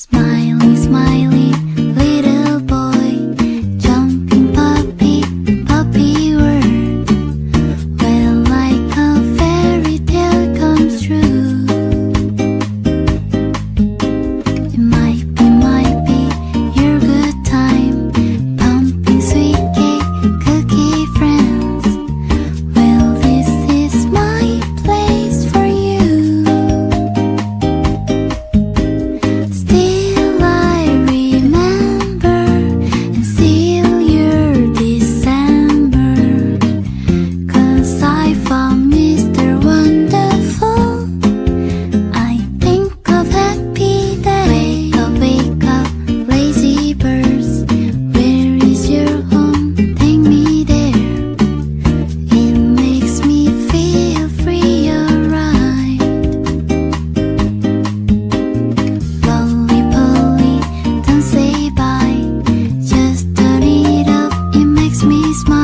Smiley, smiley, little boy, jumping puppy, puppy world. Well, like a fairy tale comes true. It might be your good time, pumping sweet cake, cookie friends. Well, this is my place for you. Still I remember and seal your December, 'cause I found Mr. Wonderful. I think of happy day. Wake up, lazy birds. Where is your home? Take me there. It makes me feel free, alright. Lolly Polly, don't say bye. Just turn it up, it makes me smile.